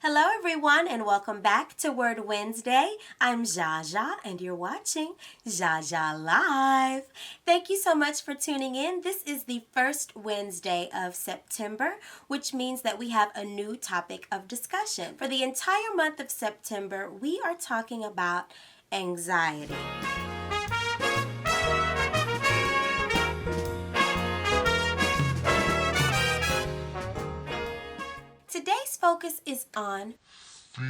Hello everyone and welcome back to Word Wednesday. I'm ZsjaZsja and you're watching ZsjaZsja Live. Thank you so much for tuning in. This is the first Wednesday of September, which means that we have a new topic of discussion. For the entire month of September, we are talking about anxiety. Today's focus is on fear.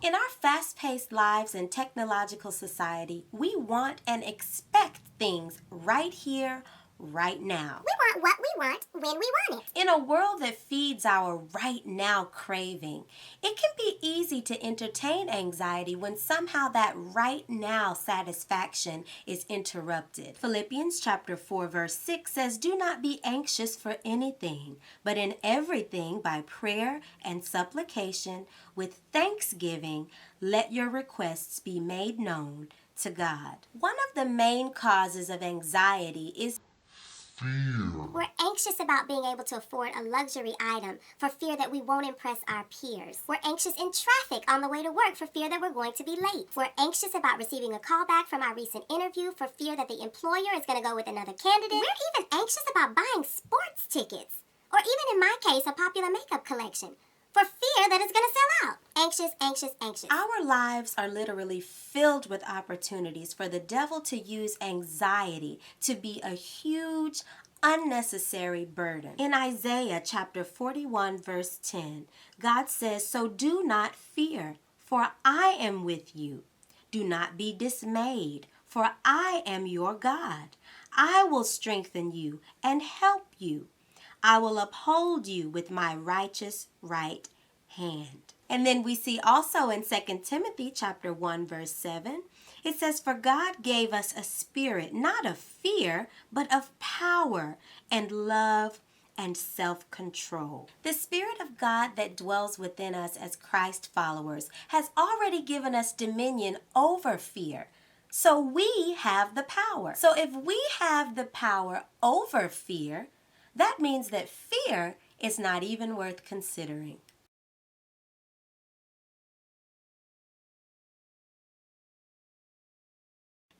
In our fast-paced lives and technological society, we want and expect things right here, right now. We want what we want when we want it. In a world that feeds our right now craving, it can be easy to entertain anxiety when somehow that right now satisfaction is interrupted. Philippians chapter 4 verse 6 says, "Do not be anxious for anything, but in everything by prayer and supplication with thanksgiving, let your requests be made known to God." One of the main causes of anxiety is fear. We're anxious about being able to afford a luxury item for fear that we won't impress our peers. We're anxious in traffic on the way to work for fear that we're going to be late. We're anxious about receiving a call back from our recent interview for fear that the employer is going to go with another candidate. We're even anxious about buying sports tickets, or even in my case, a popular makeup collection, for fear that it's going to sell out. Anxious, anxious, anxious. Our lives are literally filled with opportunities for the devil to use anxiety to be a huge, unnecessary burden. In Isaiah chapter 41 verse 10, God says, "So do not fear, for I am with you. Do not be dismayed, for I am your God. I will strengthen you and help you. I will uphold you with my righteous right hand." And then we see also in 2 Timothy chapter 1 verse 7, it says, "For God gave us a spirit not of fear, but of power and love and self-control." The Spirit of God that dwells within us as Christ followers has already given us dominion over fear. So we have the power. So if we have the power over fear, that means that fear is not even worth considering.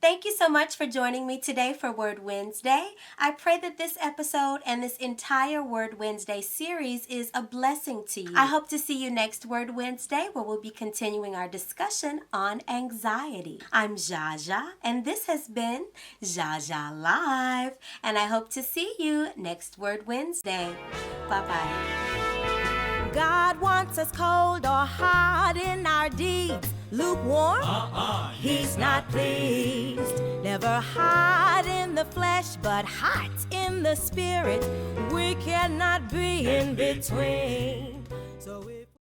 Thank you so much for joining me today for Word Wednesday. I pray that this episode and this entire Word Wednesday series is a blessing to you. I hope to see you next Word Wednesday, where we'll be continuing our discussion on anxiety. I'm ZsjaZsja, and this has been ZsjaZsja Live, and I hope to see you next Word Wednesday. Bye-bye. God wants us cold or hot in our deeds. Lukewarm? He's not pleased. Never hot in the flesh, but hot in the spirit. We cannot be in between. So